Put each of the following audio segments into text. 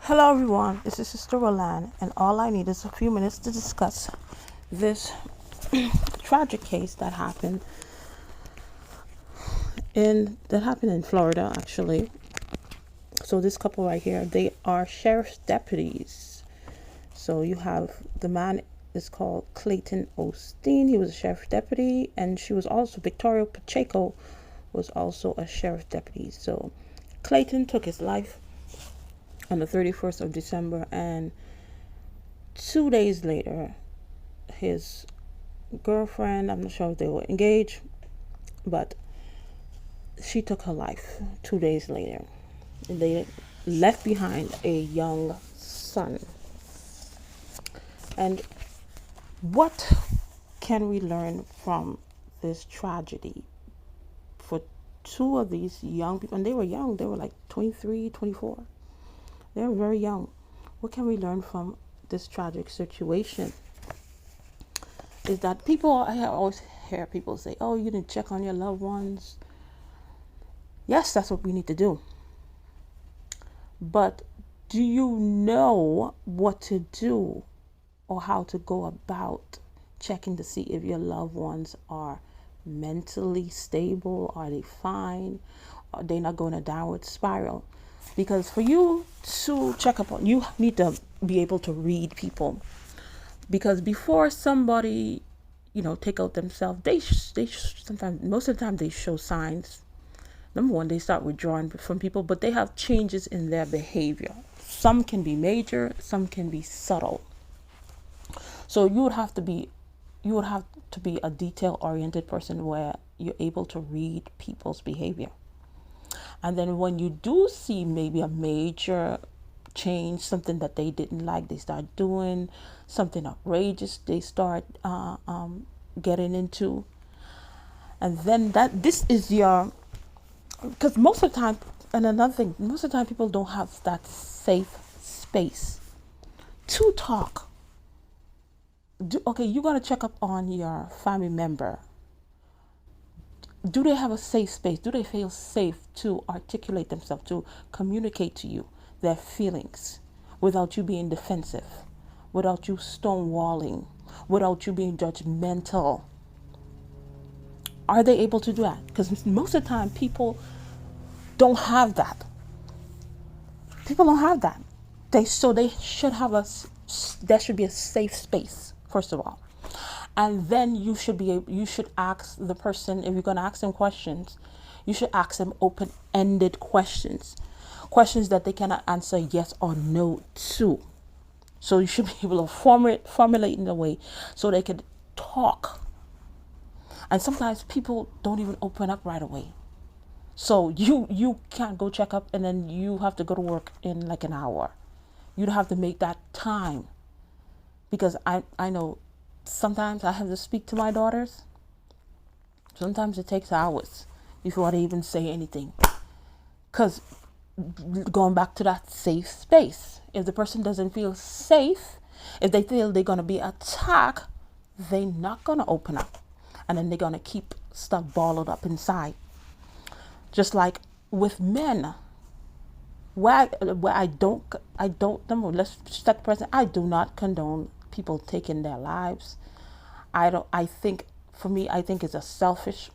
Hello everyone, this is Sister Roland, and all I need is a few minutes to discuss this tragic case that happened in Florida actually. So this couple right here, they are sheriff's deputies. So you have the man is called Clayton Osteen. He was a sheriff deputy, and she was also Victoria Pacheco was also a sheriff deputy. So Clayton took his life on the 31st of December, and 2 days later, his girlfriend, I'm not sure if they were engaged, but she took her life 2 days later. They left behind a young son. And what can we learn from this tragedy for two of these young people? And they were young, they were like 23, 24. They were very young. What can we learn from this tragic situation? Is that I always hear people say, oh, you didn't check on your loved ones. Yes, that's what we need to do. But do you know what to do or how to go about checking to see if your loved ones are mentally stable? Are they fine? Are they not going a downward spiral? Because for you to check up on, you need to be able to read people. Because before somebody, take out themselves, they sometimes, most of the time, they show signs. Number one, they start withdrawing from people, but they have changes in their behavior. Some can be major, some can be subtle. So you would have to be a detail-oriented person where you're able to read people's behavior. And then when you do see maybe a major change, something that they didn't like, they start doing something outrageous, they start getting into. And then this is because most of the time, and another thing, most of the time people don't have that safe space to talk. You're going to check up on your family member. Do they have a safe space? Do they feel safe to articulate themselves, to communicate to you their feelings without you being defensive, without you stonewalling, without you being judgmental? Are they able to do that? Because most of the time people don't have that. People don't have that. They should have there should be a safe space, first of all. And then you should ask the person, if you're going to ask them questions, you should ask them open-ended questions that they cannot answer yes or no to. So you should be able to formulate in a way so they can talk. And sometimes people don't even open up right away. So you can't go check up and then you have to go to work in like an hour. You'd have to make that time. Because I know sometimes I have to speak to my daughters. Sometimes it takes hours before they even say anything. Because going back to that safe space, if the person doesn't feel safe, if they feel they're going to be attacked, they're not going to open up. And then they're going to keep stuff bottled up inside. Just like with men, where I don't let's set the present. I do not condone people taking their lives. I think it's a selfish,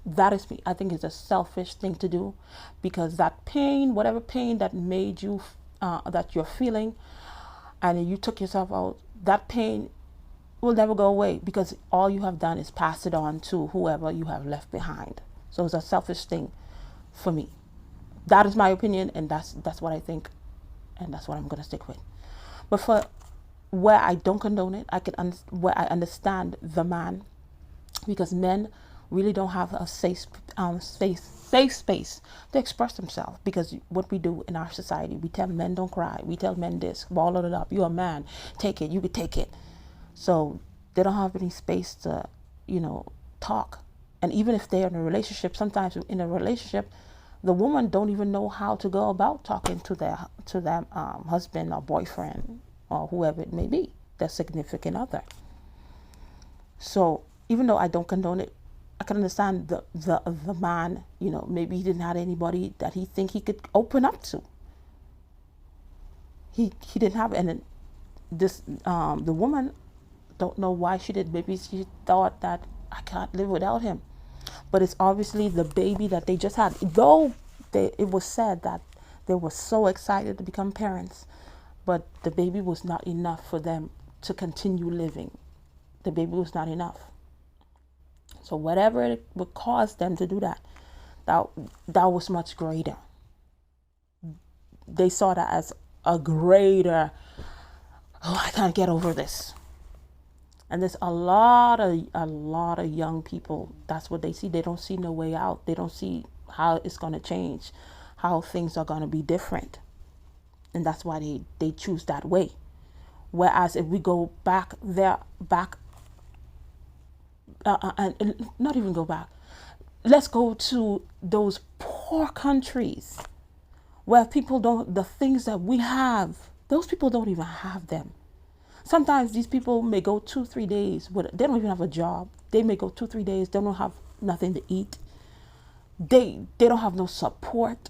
that is me. I think it's a selfish thing to do, because that pain, whatever pain that made you, that you're feeling, and you took yourself out, that pain will never go away, because all you have done is pass it on to whoever you have left behind. So it's a selfish thing for me. That is my opinion, and that's what I think, and that's what I'm going to stick with. But for where I don't condone it, where I understand the man, because men really don't have a safe space to express themselves. Because what we do in our society, we tell men don't cry, we tell men this, ball it up, you're a man, take it, you could take it. So they don't have any space to, talk. And even if they're in a relationship, sometimes in a relationship, the woman don't even know how to go about talking to their husband or boyfriend or whoever it may be, their significant other. So even though I don't condone it, I can understand the man, maybe he didn't have anybody that he think he could open up to. he didn't have it. And then this the woman, don't know why she did. Maybe she thought that I can't live without him. But it's obviously the baby that they just had. Though it was said that they were so excited to become parents, but the baby was not enough for them to continue living. The baby was not enough. So whatever it would cause them to do that, that was much greater. They saw that as a greater, oh, I can't get over this. And there's a lot of young people, that's what they see. They don't see no way out. They don't see how it's going to change, how things are going to be different. And that's why they choose that way. Whereas if we go back there, and not even go back, let's go to those poor countries where people don't, the things that we have, those people don't even have them. Sometimes these people may go 2-3 days they don't even have a job. They may go 2-3 days, they don't have nothing to eat. They don't have no support.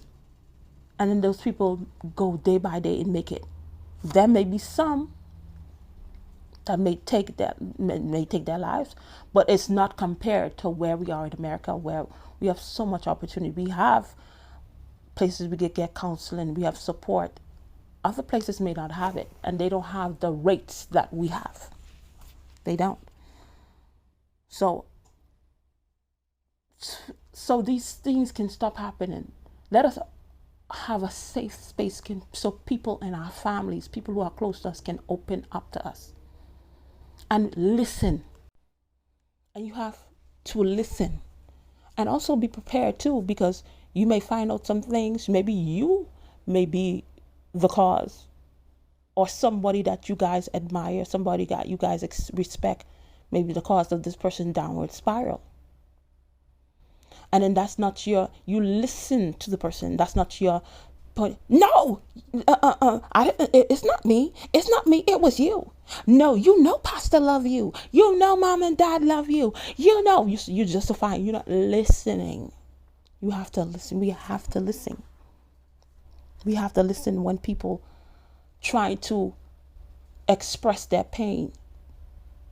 And then those people go day by day and make it. There may be some that may take their lives, but it's not compared to where we are in America, where we have so much opportunity. We have places we get counseling, we have support. Other places may not have it, and they don't have the rates that we have. They don't. So these things can stop happening. Let us have a safe space so people in our families, people who are close to us, can open up to us and listen. And you have to listen and also be prepared too, because you may find out some things. Maybe you may be the cause, or somebody that you guys admire, somebody that you guys respect, maybe the cause of this person's downward spiral. And then that's not you listen to the person. That's not your point. No, it's not me. It's not me. It was you. No, you know, Pastor love you. You know, Mom and Dad love you. You know, you're justifying. You're not listening. You have to listen. We have to listen. We have to listen when people try to express their pain.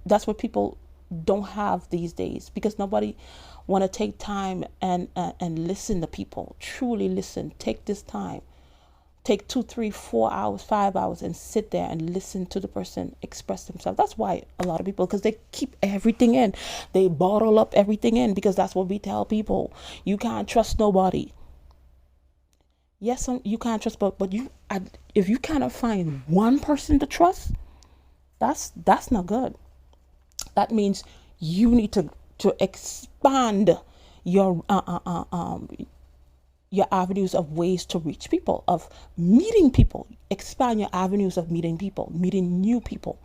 That's what people don't have these days, because nobody want to take time and listen to people. Truly listen. Take this time. Take 2, 3, 4 hours, 5 hours, and sit there and listen to the person express themselves. That's why a lot of people, because they keep everything in. They bottle up everything in, because that's what we tell people. You can't trust nobody. Yes, you can't trust, but if you cannot find one person to trust, that's not good. That means you need to expand your avenues of ways to reach people, of meeting people. Expand your avenues of meeting people, meeting new people,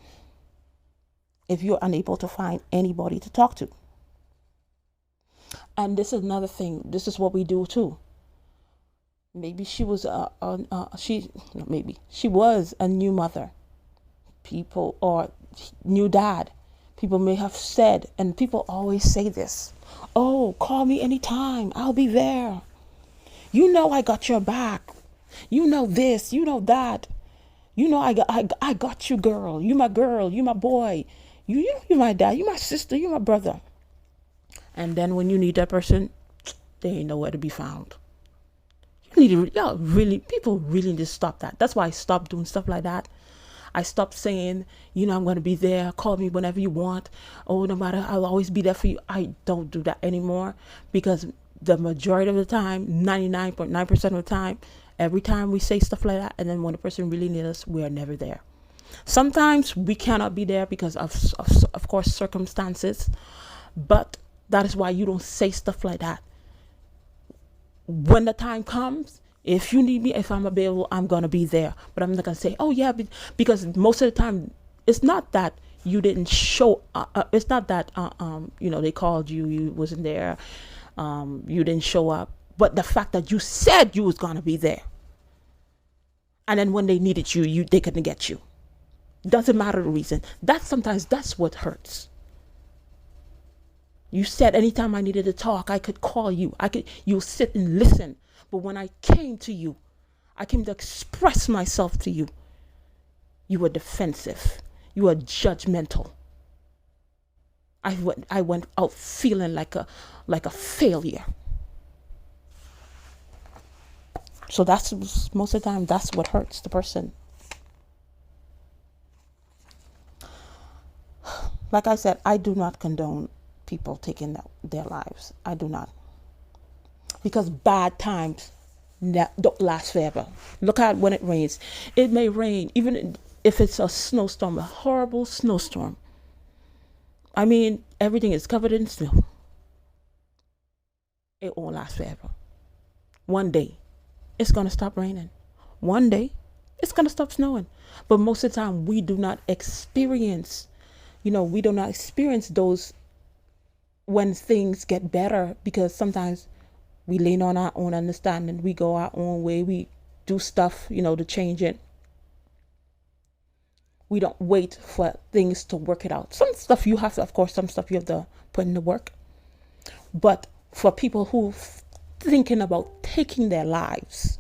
if you're unable to find anybody to talk to. And this is another thing. This is what we do too. Maybe she was she was a new mother, people, or new dad. People may have said, and people always say this, oh, call me anytime, I'll be there. You know, I got your back. You know this, you know that. You know, I got you, girl. You my girl, you my boy. You my dad, you my sister, you my brother. And then when you need that person, they ain't nowhere to be found. People really need to stop that. That's why I stopped doing stuff like that. I stopped saying, I'm going to be there. Call me whenever you want. Oh, no matter, I'll always be there for you. I don't do that anymore, because the majority of the time, 99.9% of the time, every time we say stuff like that, and then when the person really needs us, we are never there. Sometimes we cannot be there because of course, circumstances, but that is why you don't say stuff like that. When the time comes, if you need me, if I'm available, I'm going to be there. But I'm not going to say, oh yeah, because most of the time, it's not that you didn't show up. It's not that, they called you, you wasn't there. You didn't show up. But the fact that you said you was going to be there. And then when they needed you, they couldn't get you. Doesn't matter the reason. Sometimes that's what hurts. You said anytime I needed to talk, I could call you. You'll sit and listen. But when I came to you, I came to express myself to you. You were defensive. You were judgmental. I went out feeling like a failure. So that's most of the time, that's what hurts the person. Like I said, I do not condone people taking their lives. I do not. Because bad times don't last forever. Look at when it rains. It may rain, even if it's a snowstorm, a horrible snowstorm. I mean, everything is covered in snow. It won't last forever. One day, it's going to stop raining. One day, it's going to stop snowing. But most of the time, we do not experience, we do not experience those when things get better, because sometimes we lean on our own understanding. We go our own way. We do stuff, to change it. We don't wait for things to work it out. Some stuff you have to, of course, some stuff you have to put in the work. But for people who thinking about taking their lives,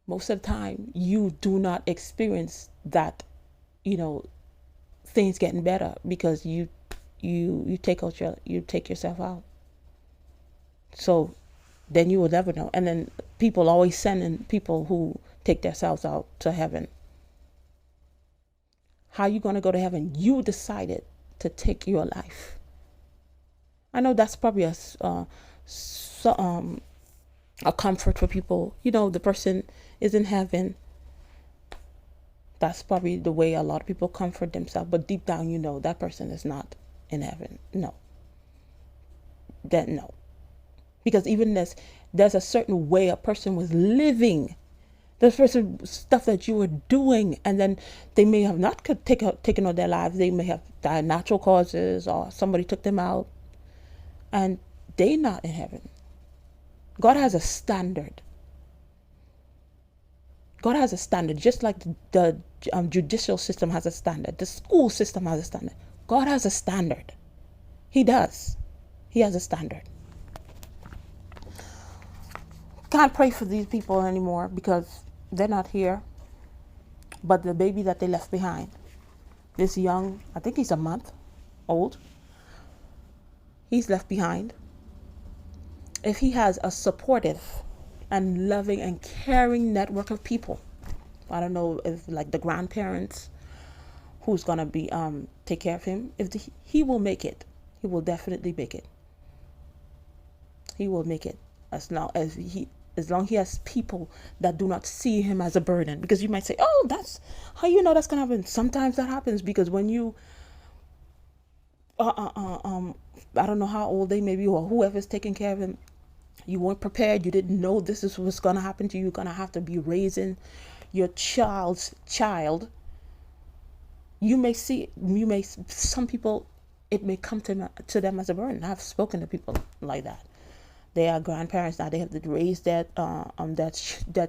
most of the time you do not experience that, things getting better, because you take yourself out. So then you will never know. And then people always sending people who take themselves out to heaven. How are you going to go to heaven? You decided to take your life. I know that's probably a comfort for people. The person is in heaven. That's probably the way a lot of people comfort themselves. But deep down, that person is not in heaven. No. No. Because even there's a certain way a person was living. There's certain stuff that you were doing, and then they may have not taken on their lives. They may have died natural causes, or somebody took them out, and they're not in heaven. God has a standard. God has a standard, just like the judicial system has a standard. The school system has a standard. God has a standard. He does. He has a standard. Can't pray for these people anymore because they're not here. But the baby that they left behind, this young, I think he's a month old, he's left behind. If he has a supportive and loving and caring network of people, I don't know if like the grandparents who's gonna be take care of him, he will make it. He will definitely make it. He will make it as long as he has people that do not see him as a burden. Because you might say, oh, that's how that's gonna happen. Sometimes that happens because when you I don't know how old they may be, or whoever's taking care of him, you weren't prepared. You didn't know this is what's gonna happen to you. You're gonna have to be raising your child's child. Some people, it may come to them as a burden. I've spoken to people like that. They are grandparents now. They have to raise that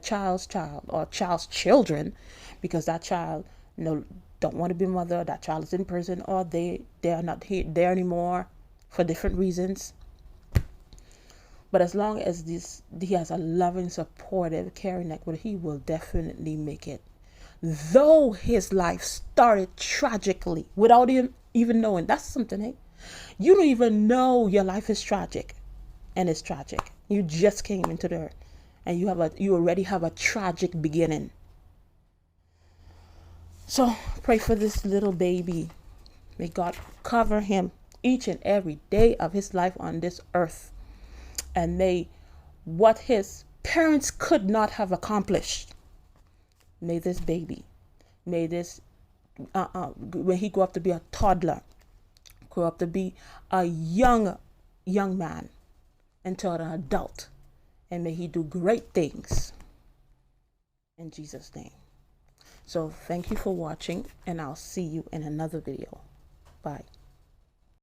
child's child or child's children, because that child don't want to be a mother. That child is in prison, or they are not there anymore for different reasons. But as long as he has a loving, supportive, caring network, he will definitely make it. Though his life started tragically without him even knowing. That's something, hey? You don't even know your life is tragic. And it's tragic. You just came into the earth, and you already have a tragic beginning. So pray for this little baby. May God cover him each and every day of his life on this earth. And may what his parents could not have accomplished, may this baby, may this when he grow up to be a toddler, grow up to be a young man, until an adult, and may he do great things in Jesus' name. So thank you for watching, and I'll see you in another video. Bye.